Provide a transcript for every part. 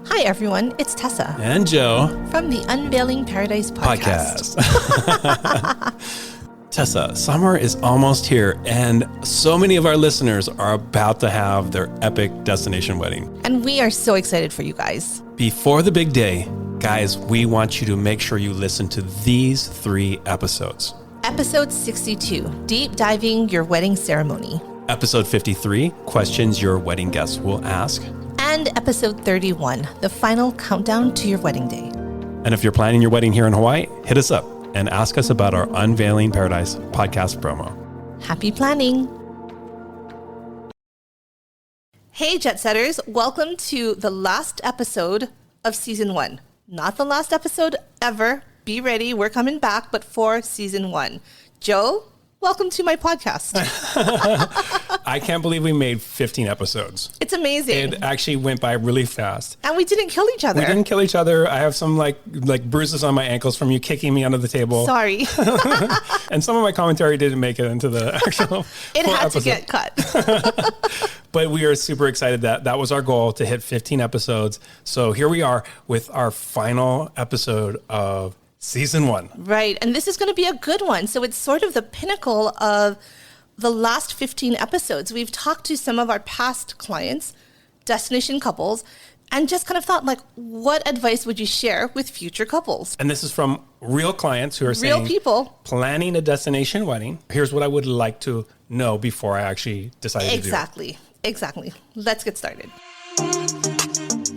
Hi, everyone. It's Tessa. And Joe. From the Unveiling Paradise podcast. Tessa, summer is almost here, and so many of our listeners are about to have their epic destination wedding. And we are so excited for you guys. Before the big day, guys, we want you to make sure you listen to these 3 episodes. Episode 62, Deep Diving Your Wedding Ceremony. Episode 53, Questions Your Wedding Guests Will Ask. And episode 31, the final countdown to your wedding day. And if you're planning your wedding here in Hawaii, hit us up and ask us about our Unveiling Paradise podcast promo. Happy planning. Hey, Jet Setters. Welcome to the last episode of season 1. Not the last episode ever. Be ready. We're coming back, but for season 1. Joe, welcome to my podcast. I can't believe we made 15 episodes. It's amazing. It actually went by really fast. And we didn't kill each other. We didn't kill each other. I have some like bruises on my ankles from you kicking me under the table. Sorry. And some of my commentary didn't make it into the actual It had episode. to get cut. But we are super excited that was our goal, to hit 15 episodes. So here we are with our final episode of season 1. Right. And this is going to be a good one. So it's sort of the pinnacle of the last 15 episodes. We've talked to some of our past clients, destination couples, and just kind of thought, like, what advice would you share with future couples? And this is from real clients who are saying, real people planning a destination wedding. Here's what I would like to know before I actually decided to do it. Exactly. Let's get started.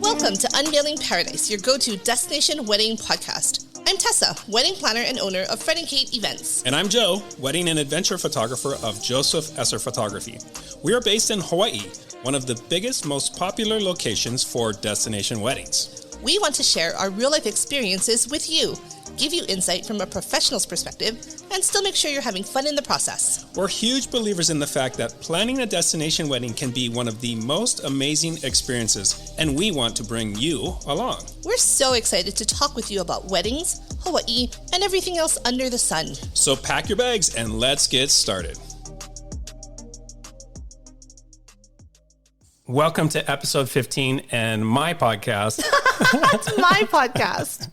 Welcome to Unveiling Paradise, your go-to destination wedding podcast. I'm Tessa, wedding planner and owner of Fred and Kate Events. And I'm Joe, wedding and adventure photographer of Joseph Esser Photography. We are based in Hawaii, one of the biggest, most popular locations for destination weddings. We want to share our real-life experiences with you, give you insight from a professional's perspective, and still make sure you're having fun in the process. We're huge believers in the fact that planning a destination wedding can be one of the most amazing experiences, and we want to bring you along. We're so excited to talk with you about weddings, Hawaii, and everything else under the sun. So pack your bags and let's get started. Welcome to episode 15 and my podcast. That's my podcast.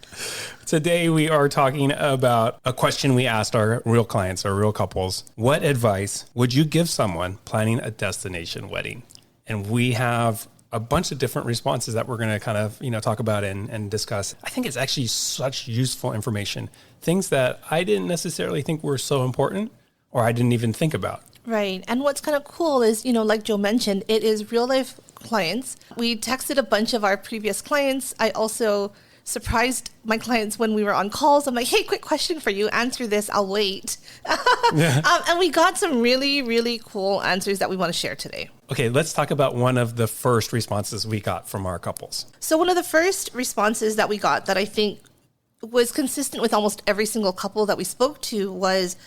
Today we are talking about a question we asked our real clients, our real couples. What advice would you give someone planning a destination wedding? And we have a bunch of different responses that we're going to kind of, talk about and discuss. I think it's actually such useful information. Things that I didn't necessarily think were so important, or I didn't even think about. Right. And what's kind of cool is, like Joe mentioned, it is real life clients. We texted a bunch of our previous clients. I also surprised my clients when we were on calls. I'm like, hey, quick question for you. Answer this. I'll wait. And we got some really, really cool answers that we want to share today. Okay, let's talk about one of the first responses we got from our couples. So one of the first responses that we got that I think was consistent with almost every single couple that we spoke to was,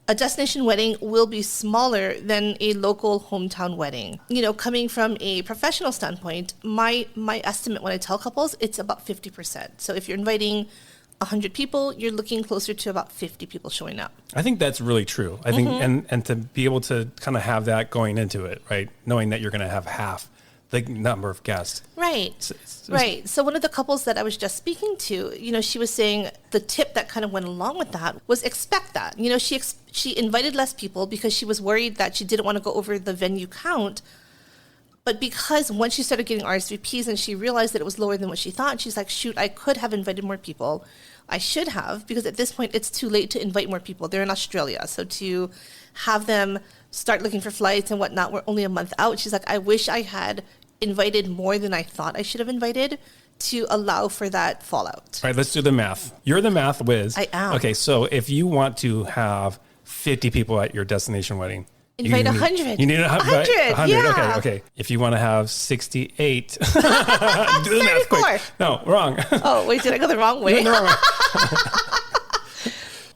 a destination wedding will be smaller than a local hometown wedding. Coming from a professional standpoint, my estimate when I tell couples, it's about 50%. So if you're inviting 100 people, you're looking closer to about 50 people showing up. I think that's really true. I think, and to be able to kind of have that going into it, right? Knowing that you're going to have half the number of guests. Right. Right. So one of the couples that I was just speaking to, she was saying the tip that kind of went along with that was expect that. She invited less people because she was worried that she didn't want to go over the venue count. But because once she started getting RSVPs and she realized that it was lower than what she thought, she's like, shoot, I could have invited more people. I should have, because at this point, it's too late to invite more people. They're in Australia. So to have them start looking for flights and whatnot, we're only a month out. She's like, I wish I had invited more than I thought I should have invited to allow for that fallout. All right, let's do the math. You're the math whiz. I am. Okay, so if you want to have 50 people at your destination wedding, invite 100. You need 100. Yeah. Okay. If you want to have 68, do the math quick. No, wrong. Oh, wait, did I go the wrong way? No, wrong.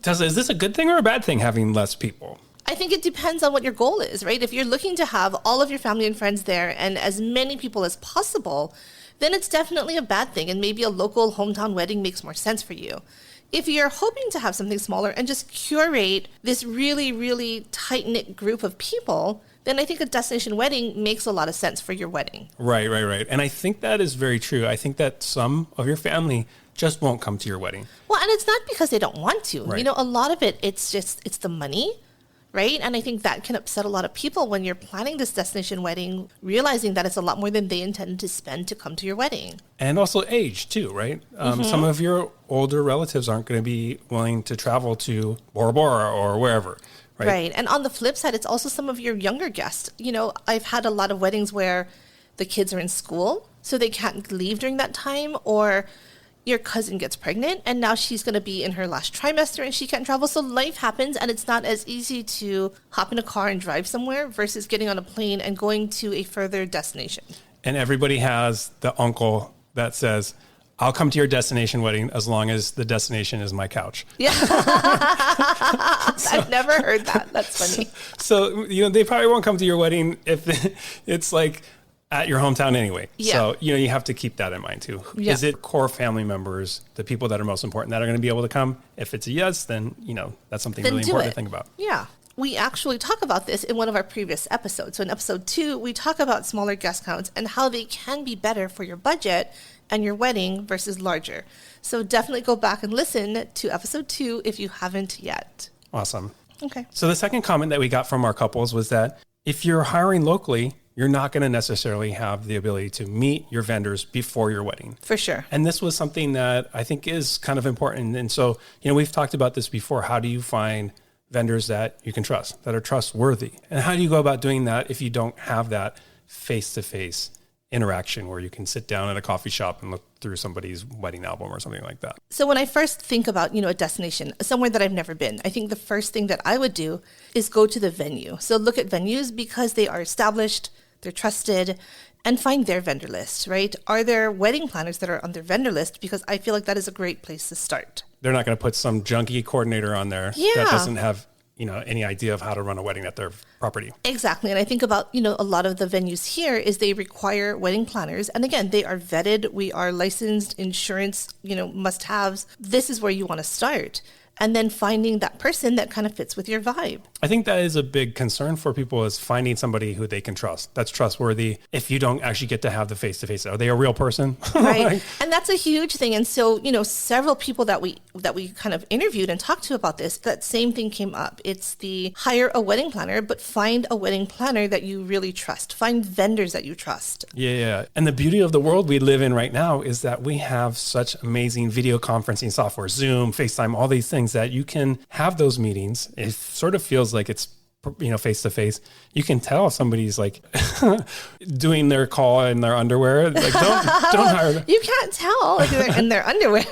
Tessa, is this a good thing or a bad thing, having less people? I think it depends on what your goal is, right? If you're looking to have all of your family and friends there and as many people as possible, then it's definitely a bad thing. And maybe a local hometown wedding makes more sense for you. if you're hoping to have something smaller and just curate this really, really tight-knit group of people, then I think a destination wedding makes a lot of sense for your wedding. Right. And I think that is very true. I think that some of your family just won't come to your wedding. Well, and it's not because they don't want to. Right. You know, a lot of it's the money, right? And I think that can upset a lot of people when you're planning this destination wedding, realizing that it's a lot more than they intended to spend to come to your wedding. And also age too, right? Some of your older relatives aren't going to be willing to travel to Bora Bora or wherever. Right. And on the flip side, it's also some of your younger guests. You know, I've had a lot of weddings where the kids are in school, so they can't leave during that time, or your cousin gets pregnant and now she's going to be in her last trimester and she can't travel. So life happens, and it's not as easy to hop in a car and drive somewhere versus getting on a plane and going to a further destination. And everybody has the uncle that says, I'll come to your destination wedding as long as the destination is my couch. Yeah. I've never heard that. That's funny. So, you know, they probably won't come to your wedding if it's like at your hometown anyway. Yeah. So, you know, you have to keep that in mind too. Yeah. Is it core family members, the people that are most important, that are going to be able to come? If it's a yes, then, you know, that's something really important to think about. Yeah. We actually talk about this in one of our previous episodes. So in episode 2, we talk about smaller guest counts and how they can be better for your budget and your wedding versus larger. So definitely go back and listen to episode 2 if you haven't yet. Awesome. Okay. So the second comment that we got from our couples was that if you're hiring locally, you're not going to necessarily have the ability to meet your vendors before your wedding. For sure. And this was something that I think is kind of important. And so, you know, we've talked about this before. How do you find vendors that you can trust, that are trustworthy? And how do you go about doing that if you don't have that face-to-face interaction where you can sit down at a coffee shop and look through somebody's wedding album or something like that? So when I first think about, you know, a destination, somewhere that I've never been, I think the first thing that I would do is go to the venue. So look at venues because they are established, they're trusted, and find their vendor list, right? Are there wedding planners that are on their vendor list? Because I feel like that is a great place to start. They're not going to put some junky coordinator on there that doesn't have, you know, any idea of how to run a wedding at their property. Exactly. And I think about, you know, a lot of the venues here is they require wedding planners. And again, they are vetted. We are licensed, insurance, you know, must-haves. This is where you want to start. And then finding that person that kind of fits with your vibe. I think that is a big concern for people, is finding somebody who they can trust, that's trustworthy. If you don't actually get to have the face-to-face, are they a real person? Right. And that's a huge thing. And so, you know, several people that we kind of interviewed and talked to about this, that same thing came up. It's the hire a wedding planner, but find a wedding planner that you really trust. Find vendors that you trust. Yeah. And the beauty of the world we live in right now is that we have such amazing video conferencing software, Zoom, FaceTime, all these things that you can have those meetings. It sort of feels like it's, you know, face to face. You can tell if somebody's like doing their call in their underwear. Like, don't hire them. You can't tell like they're in their underwear.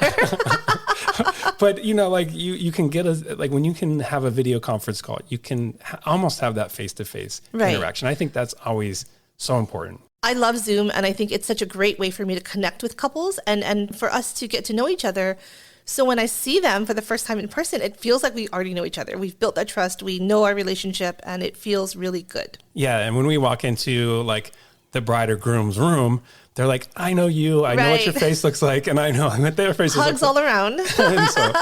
But, you know, like you can get like when you can have a video conference call, you can almost have that face to face interaction. I think that's always so important. I love Zoom, and I think it's such a great way for me to connect with couples and for us to get to know each other. So when I see them for the first time in person, it feels like we already know each other. We've built that trust. We know our relationship, and it feels really good. Yeah. And when we walk into like the bride or groom's room, they're like, I know you. I know what your face looks like. And I know what their face Hugs all around. And so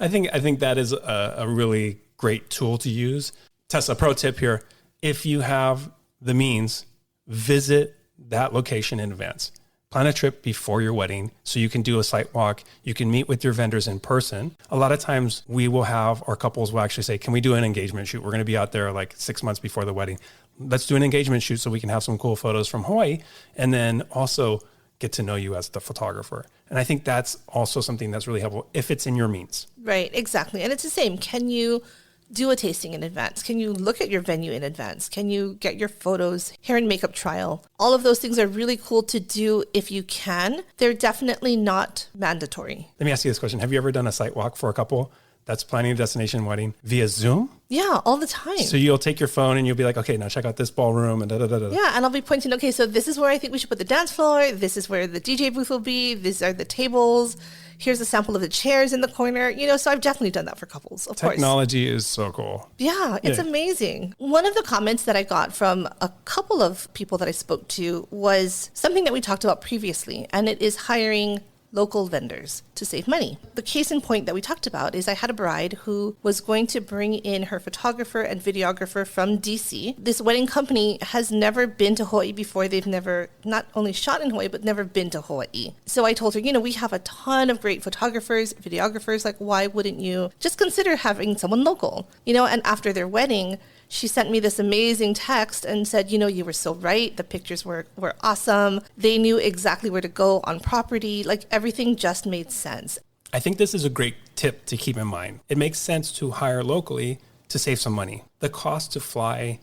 I think that is a really great tool to use. Tessa, pro tip here. If you have the means, visit that location in advance. Plan a trip before your wedding so you can do a site walk. You can meet with your vendors in person. A lot of times we will have, our couples will actually say, can we do an engagement shoot? We're going to be out there like 6 months before the wedding. Let's do an engagement shoot so we can have some cool photos from Hawaii and then also get to know you as the photographer. And I think that's also something that's really helpful if it's in your means. Right, exactly. And it's the same. Can you do a tasting in advance? Can you look at your venue in advance? Can you get your photos, hair and makeup trial? All of those things are really cool to do if you can. They're definitely not mandatory. Let me ask you this question. Have you ever done a site walk for a couple that's planning a destination wedding via Zoom? Yeah, all the time. So you'll take your phone and you'll be like, okay, now check out this ballroom and da-da-da-da. Yeah, and I'll be pointing, okay, so this is where I think we should put the dance floor. This is where the DJ booth will be. These are the tables. Here's a sample of the chairs in the corner. You know, so I've definitely done that for couples, of course. Technology is so cool. Yeah, it's amazing. One of the comments that I got from a couple of people that I spoke to was something that we talked about previously, and it is hiring local vendors to save money. The case in point that we talked about is I had a bride who was going to bring in her photographer and videographer from DC. This wedding company has never been to Hawaii before. They've never not only shot in Hawaii, but never been to Hawaii. So I told her, we have a ton of great photographers, videographers. Like, why wouldn't you just consider having someone local? And after their wedding, she sent me this amazing text and said, you were so right. The pictures were awesome. They knew exactly where to go on property. Like, everything just made sense. I think this is a great tip to keep in mind. It makes sense to hire locally to save some money. The cost to fly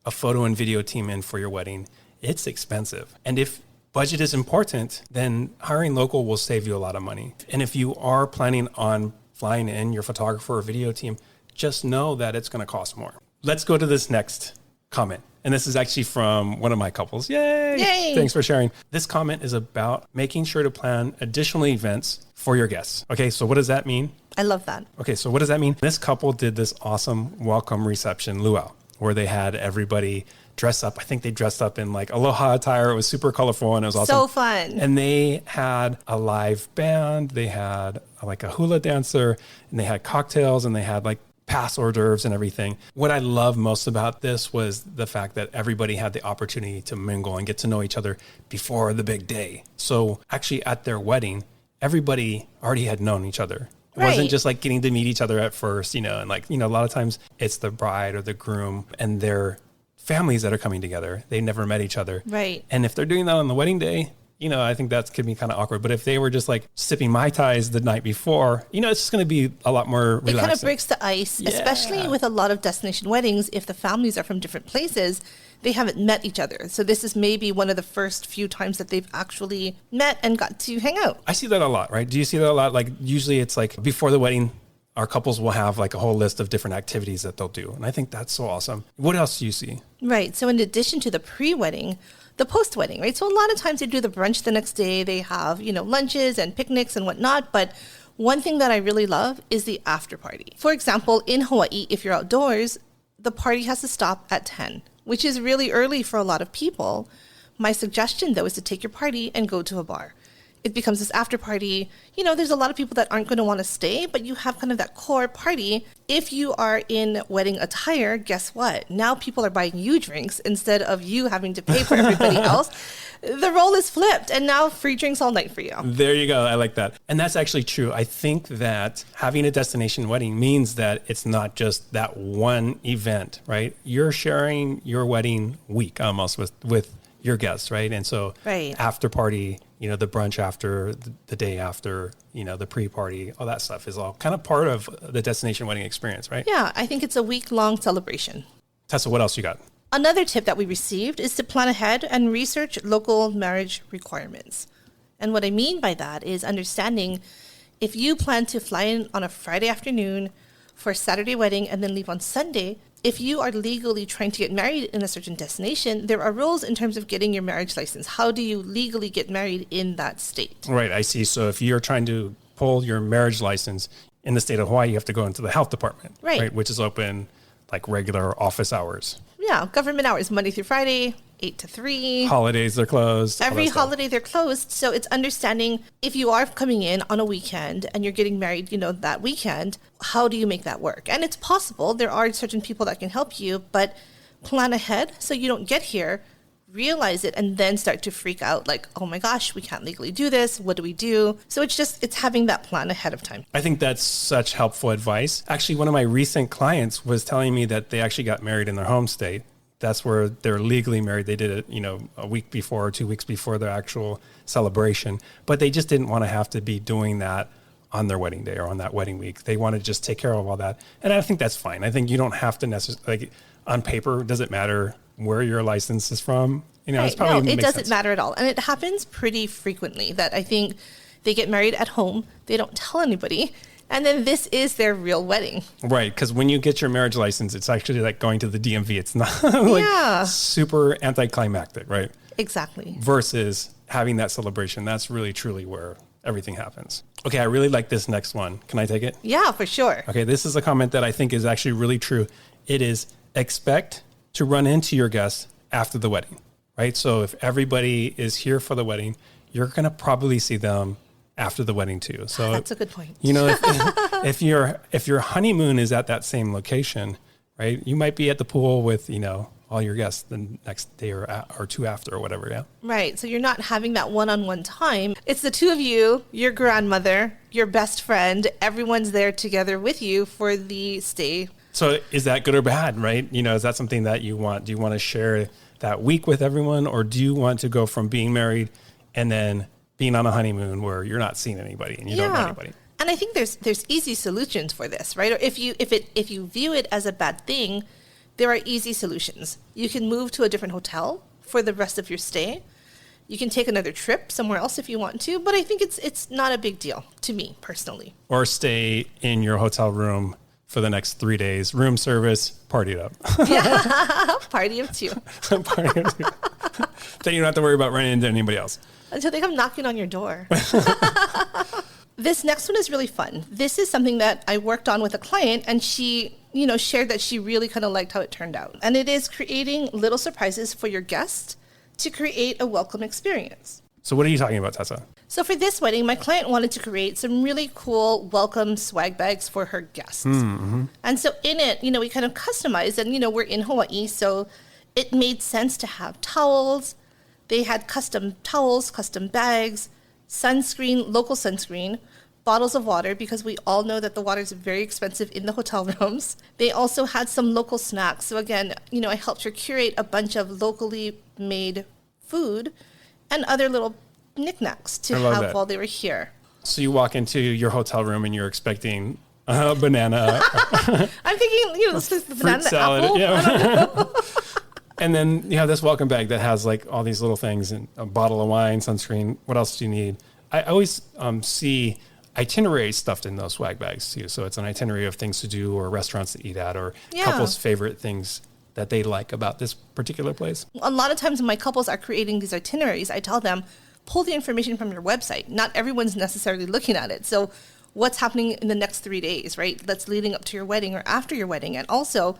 a photo and video team in for your wedding, it's expensive. And if budget is important, then hiring local will save you a lot of money. And if you are planning on flying in your photographer or video team, just know that it's going to cost more. Let's go to this next comment. And this is actually from one of my couples. Yay! Yay! Thanks for sharing. This comment is about making sure to plan additional events for your guests. Okay, so what does that mean? I love that. Okay, so what does that mean? This couple did this awesome welcome reception luau where they had everybody dress up. I think they dressed up in like aloha attire. It was super colorful and it was awesome. So fun. And they had a live band. They had like a hula dancer and they had cocktails and they had like past hors d'oeuvres and everything. What I love most about this was the fact that everybody had the opportunity to mingle and get to know each other before the big day. So actually at their wedding, everybody already had known each other. It wasn't just like getting to meet each other at first, and like, a lot of times it's the bride or the groom and their families that are coming together. They never met each other. Right. And if they're doing that on the wedding day, I think that could be kind of awkward. But if they were just like sipping Mai Tais the night before, it's just going to be a lot more relaxing. It kind of breaks the ice, especially with a lot of destination weddings. If the families are from different places, they haven't met each other. So this is maybe one of the first few times that they've actually met and got to hang out. I see that a lot, right? Do you see that a lot? Like usually it's like before the wedding, our couples will have like a whole list of different activities that they'll do. And I think that's so awesome. What else do you see? Right. So in addition to the pre-wedding, the post-wedding, right? So a lot of times they do the brunch the next day. They have, lunches and picnics and whatnot. But one thing that I really love is the after party. For example, in Hawaii, if you're outdoors, the party has to stop at 10, which is really early for a lot of people. My suggestion, though, is to take your party and go to a bar. It becomes this after party. There's a lot of people that aren't going to want to stay, but you have kind of that core party. If you are in wedding attire, guess what? Now people are buying you drinks instead of you having to pay for everybody else. The role is flipped, and now free drinks all night for you. There you go. I like that. And that's actually true. I think that having a destination wedding means that it's not just that one event, right? You're sharing your wedding week almost with your guests, right? And so after party, the brunch after, the day after, the pre-party, all that stuff is all kind of part of the destination wedding experience, right? Yeah, I think it's a week-long celebration. Tessa, what else you got? Another tip that we received is to plan ahead and research local marriage requirements. And what I mean by that is understanding if you plan to fly in on a Friday afternoon for a Saturday wedding and then leave on Sunday, if you are legally trying to get married in a certain destination, there are rules in terms of getting your marriage license. How do you legally get married in that state? Right, I see. So if you're trying to pull your marriage license in the state of Hawaii, you have to go into the health department, right? Which is open like regular office hours. Yeah, government hours, Monday through Friday, 8 to 3. Holidays, they're closed. Every holiday, they're closed. So it's understanding if you are coming in on a weekend and you're getting married, that weekend, how do you make that work? And it's possible. There are certain people that can help you, but plan ahead so you don't get here, realize it, and then start to freak out like, oh my gosh, we can't legally do this. What do we do? So it's having that plan ahead of time. I think that's such helpful advice. Actually, one of my recent clients was telling me that they actually got married in their home state. That's where they're legally married. They did it, a week before or 2 weeks before their actual celebration, but they just didn't want to have to be doing that on their wedding day or on that wedding week. They want to just take care of all that. And I think that's fine. I think you don't have to necessarily, on paper, does it matter where your license is from? It's probably no, it doesn't matter at all. And it happens pretty frequently that I think they get married at home. They don't tell anybody. And then this is their real wedding. Right. Because when you get your marriage license, it's actually like going to the DMV. It's not like super anticlimactic, right? Exactly. Versus having that celebration. That's really, truly where everything happens. Okay. I really like this next one. Can I take it? Yeah, for sure. Okay. This is a comment that I think is actually really true. It is expect to run into your guests after the wedding, right? So if everybody is here for the wedding, you're going to probably see them after the wedding too. So that's a good point. You know, if your honeymoon is at that same location, right, you might be at the pool with, you know, all your guests the next day or two after or whatever. Yeah. Right. So you're not having that one-on-one time. It's the two of you, your grandmother, your best friend. Everyone's there together with you for the stay. So is that good or bad, right? You know, is that something that you want? Do you want to share that week with everyone, or do you want to go from being married and then being on a honeymoon where you're not seeing anybody and you don't know anybody? And I think there's easy solutions for this, right? Or if you view it as a bad thing, there are easy solutions. You can move to a different hotel for the rest of your stay. You can take another trip somewhere else if you want to, but I think it's not a big deal to me personally. Or stay in your hotel room for the next 3 days, room service, party it up. Yeah, party of two. Party of two. Then you don't have to worry about running into anybody else. Until they come knocking on your door. This next one is really fun. This is something that I worked on with a client, and she, you know, shared that she really kind of liked how it turned out. And it is creating little surprises for your guests to create a welcome experience. So what are you talking about, Tessa? So for this wedding, my client wanted to create some really cool welcome swag bags for her guests. Mm-hmm. And so in it, you know, we kind of customized, and, you know, we're in Hawaii, so it made sense to have towels. They had custom towels, custom bags, sunscreen, local sunscreen, bottles of water, because we all know that the water is very expensive in the hotel rooms. They also had some local snacks. So again, you know, I helped her curate a bunch of locally made food and other little knickknacks to have while they were here. So you walk into your hotel room and you're expecting a banana. I'm thinking, you know, this is the banana salad. apple. Yeah. And then you have this welcome bag that has like all these little things, and a bottle of wine, sunscreen. What else do you need? I always see itineraries stuffed in those swag bags too. So it's an itinerary of things to do or restaurants to eat at, or couples' favorite things that they like about this particular place. A lot of times when my couples are creating these itineraries, I tell them, pull the information from your website. Not everyone's necessarily looking at it. So what's happening in the next 3 days, right? That's leading up to your wedding or after your wedding. And also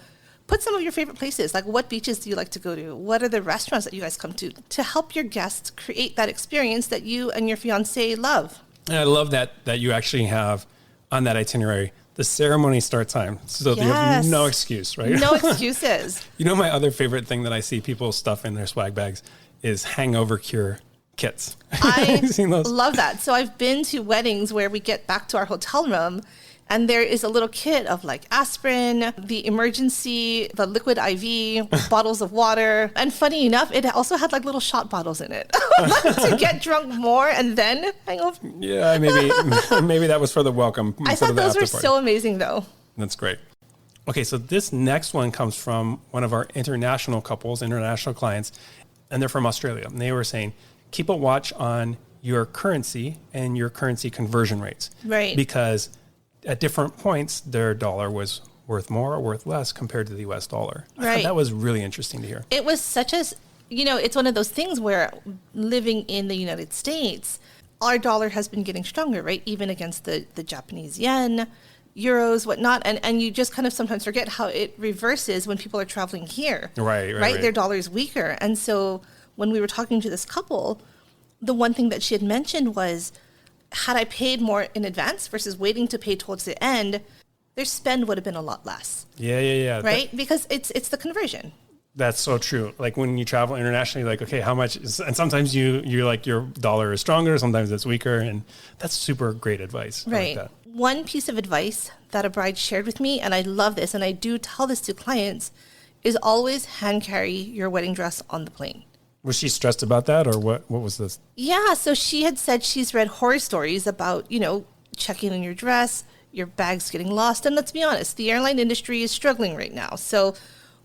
put some of your favorite places, like what beaches do you like to go to? What are the restaurants that you guys come to help your guests create that experience that you and your fiance love. And I love that you actually have on that itinerary the ceremony start time. So you have no excuse, right? No excuses. You know, my other favorite thing that I see people stuff in their swag bags is hangover cure kits. I love that. So I've been to weddings where we get back to our hotel room and there is a little kit of like aspirin, the emergency, the liquid IV, bottles of water. And funny enough, it also had like little shot bottles in it to get drunk more and then hang over. Yeah, maybe that was for the welcome. I thought those were so amazing though. That's great. Okay, so this next one comes from one of our international clients, and they're from Australia. And they were saying, keep a watch on your currency and your currency conversion rates. Right. Because at different points, their dollar was worth more or worth less compared to the US dollar. I thought that was really interesting to hear. It was such as, it's one of those things where living in the United States, our dollar has been getting stronger, right? Even against the Japanese yen, euros, whatnot. And you just kind of sometimes forget how it reverses when people are traveling here. Right. Their dollar is weaker. And so when we were talking to this couple, the one thing that she had mentioned was, had I paid more in advance versus waiting to pay towards the end, their spend would have been a lot less. Yeah. Right? Because it's the conversion. That's so true. Like when you travel internationally, like, okay, how much is, and sometimes you're like your dollar is stronger, sometimes it's weaker. And that's super great advice. Right. Like that. One piece of advice that a bride shared with me, and I love this, and I do tell this to clients, is always hand carry your wedding dress on the plane. Was she stressed about that, or what was this? Yeah, so she had said she's read horror stories about, checking in your dress, your bags getting lost. And let's be honest, the airline industry is struggling right now. So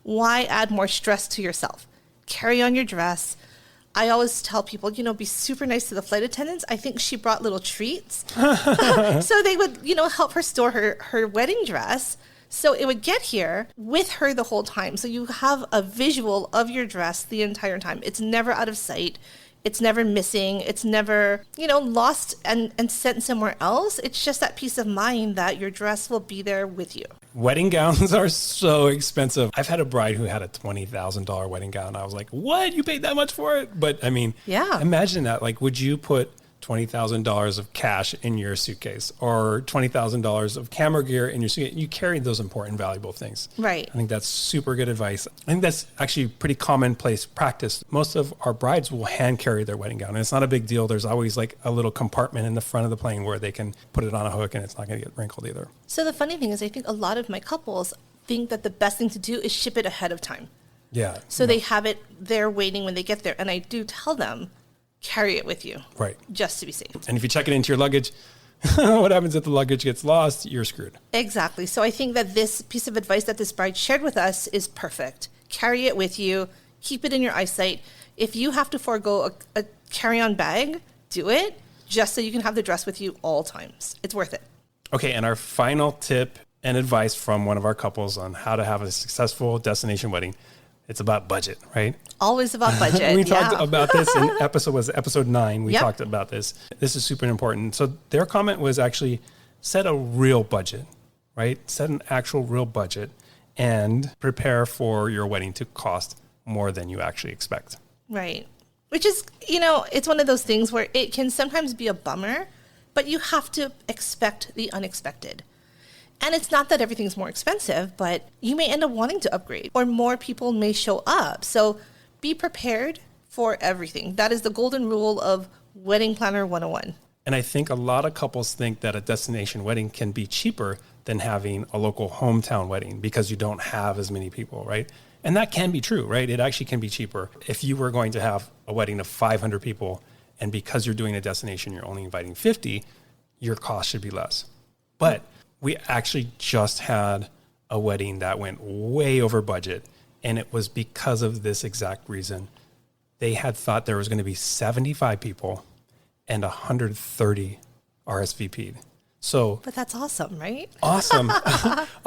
why add more stress to yourself? Carry on your dress. I always tell people, be super nice to the flight attendants. I think she brought little treats. So they would, help her store her wedding dress. So it would get here with her the whole time. So you have a visual of your dress the entire time. It's never out of sight. It's never missing. It's never, lost and sent somewhere else. It's just that peace of mind that your dress will be there with you. Wedding gowns are so expensive. I've had a bride who had a $20,000 wedding gown. I was like, what? You paid that much for it? But I mean, imagine that. Like, would you put $20,000 of cash in your suitcase or $20,000 of camera gear in your suitcase. You carry those important, valuable things. Right. I think that's super good advice. I think that's actually pretty commonplace practice. Most of our brides will hand carry their wedding gown, and it's not a big deal. There's always like a little compartment in the front of the plane where they can put it on a hook and it's not going to get wrinkled either. So the funny thing is, I think a lot of my couples think that the best thing to do is ship it ahead of time. Yeah. So they have it there waiting when they get there. And I do tell them, carry it with you. Right. Just to be safe. And if you check it into your luggage, what happens if the luggage gets lost? You're screwed. Exactly. So I think that this piece of advice that this bride shared with us is perfect. Carry it with you. Keep it in your eyesight. If you have to forego a carry-on bag, do it just so you can have the dress with you all times. It's worth it. Okay. And our final tip and advice from one of our couples on how to have a successful destination wedding. It's about budget, right? Always about budget. We talked about this in episode 9. We talked about this. This is super important. So their comment was actually set a real budget, right? Set an actual real budget and prepare for your wedding to cost more than you actually expect. Right. Which is, it's one of those things where it can sometimes be a bummer, but you have to expect the unexpected. And it's not that everything's more expensive, but you may end up wanting to upgrade or more people may show up. So be prepared for everything. That is the golden rule of Wedding Planner 101. And I think a lot of couples think that a destination wedding can be cheaper than having a local hometown wedding because you don't have as many people, right? And that can be true, right? It actually can be cheaper. If you were going to have a wedding of 500 people and because you're doing a destination, you're only inviting 50, your cost should be less. But we actually just had a wedding that went way over budget, and it was because of this exact reason. They had thought there was going to be 75 people and 130 RSVP'd. So, but that's awesome, right? Awesome.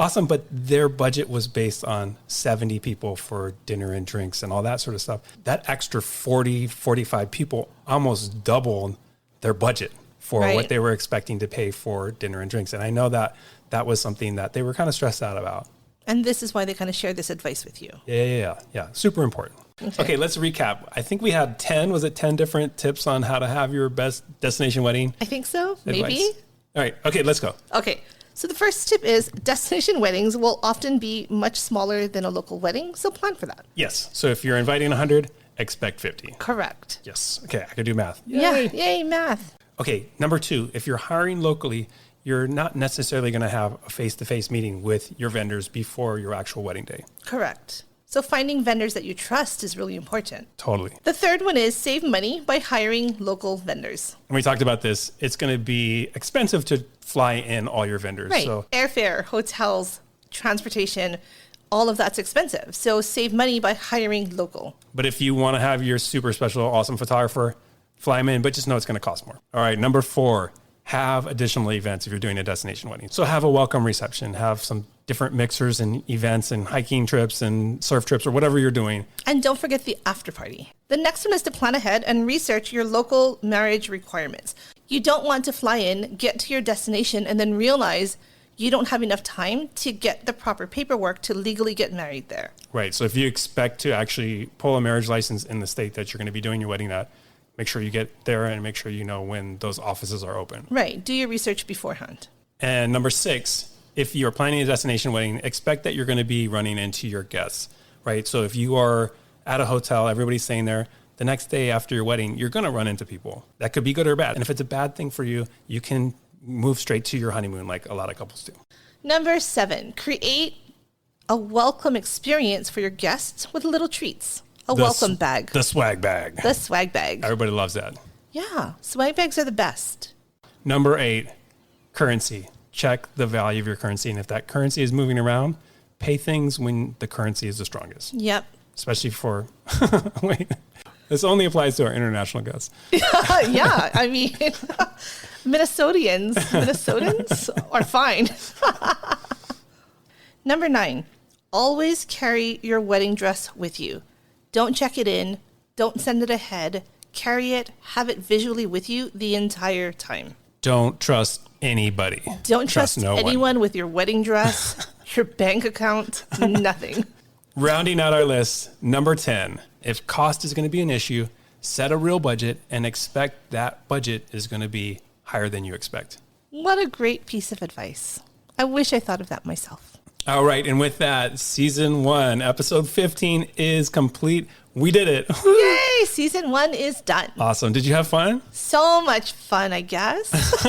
Awesome. But their budget was based on 70 people for dinner and drinks and all that sort of stuff. That extra 40, 45 people almost doubled their budget for what they were expecting to pay for dinner and drinks. And I know that that was something that they were kind of stressed out about. And this is why they kind of shared this advice with you. Yeah. Super important. Okay, let's recap. I think we had 10 different tips on how to have your best destination wedding? I think so. Advice. Maybe. All right. Okay, let's go. Okay. So the first tip is destination weddings will often be much smaller than a local wedding. So plan for that. Yes. So if you're inviting 100, expect 50. Correct. Yes. Okay, I could do math. Yay. Yay, math. Okay, number 2, if you're hiring locally, you're not necessarily going to have a face-to-face meeting with your vendors before your actual wedding day. Correct. So finding vendors that you trust is really important. Totally. The third one is save money by hiring local vendors. And we talked about this. It's going to be expensive to fly in all your vendors. Right. So airfare, hotels, transportation, all of that's expensive. So save money by hiring local. But if you want to have your super special, awesome photographer, fly them in, but just know it's going to cost more. All right, number 4, have additional events if you're doing a destination wedding. So have a welcome reception, have some different mixers and events and hiking trips and surf trips or whatever you're doing. And don't forget the after party. The next one is to plan ahead and research your local marriage requirements. You don't want to fly in, get to your destination, and then realize you don't have enough time to get the proper paperwork to legally get married there. Right. So if you expect to actually pull a marriage license in the state that you're going to be doing your wedding at, make sure you get there and make sure you know when those offices are open. Right. Do your research beforehand. And number 6, if you're planning a destination wedding, expect that you're going to be running into your guests, right? So if you are at a hotel, everybody's staying there, the next day after your wedding, you're going to run into people. That could be good or bad. And if it's a bad thing for you, you can move straight to your honeymoon like a lot of couples do. Number 7, create a welcome experience for your guests with little treats. Welcome bag. The swag bag. The swag bag. Everybody loves that. Yeah, swag bags are the best. Number 8, currency. Check the value of your currency. And if that currency is moving around, pay things when the currency is the strongest. Yep. Especially for, wait, this only applies to our international guests. Yeah, I mean, Minnesotans are fine. Number 9, always carry your wedding dress with you. Don't check it in. Don't send it ahead. Carry it. Have it visually with you the entire time. Don't trust anybody. Don't trust anyone with your wedding dress, your bank account, nothing. Rounding out our list, number 10, if cost is going to be an issue, set a real budget and expect that budget is going to be higher than you expect. What a great piece of advice. I wish I thought of that myself. All right. And with that, season 1, episode 15 is complete. We did it. Yay! Season 1 is done. Awesome. Did you have fun? So much fun, I guess.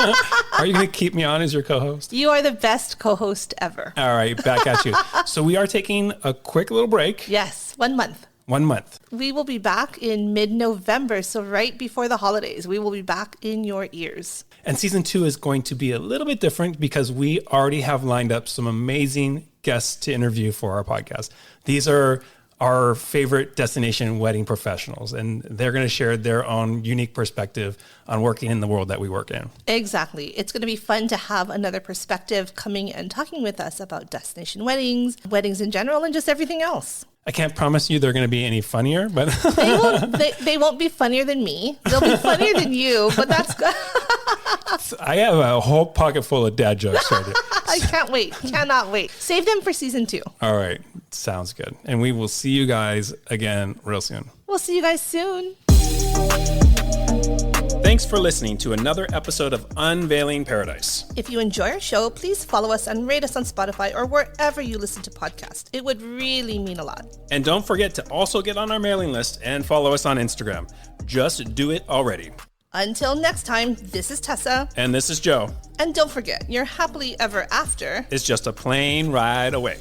Are you going to keep me on as your co-host? You are the best co-host ever. All right. Back at you. So we are taking a quick little break. Yes. 1 month. 1 month. We will be back in mid-November. So right before the holidays, we will be back in your ears. And season 2 is going to be a little bit different because we already have lined up some amazing guests to interview for our podcast. These are our favorite destination wedding professionals, and they're going to share their own unique perspective on working in the world that we work in. Exactly. It's going to be fun to have another perspective coming and talking with us about destination weddings, weddings in general, and just everything else. I can't promise you they're going to be any funnier, but they won't be funnier than me. They'll be funnier than you, but that's good. I have a whole pocket full of dad jokes right here. I can't wait. Cannot wait. Save them for season 2. All right. Sounds good. And we will see you guys again real soon. We'll see you guys soon. Thanks for listening to another episode of Unveiling Paradise. If you enjoy our show, please follow us and rate us on Spotify or wherever you listen to podcasts. It would really mean a lot. And don't forget to also get on our mailing list and follow us on Instagram. Just do it already. Until next time, this is Tessa. And this is Joe. And don't forget, your happily ever after is just a plane ride away.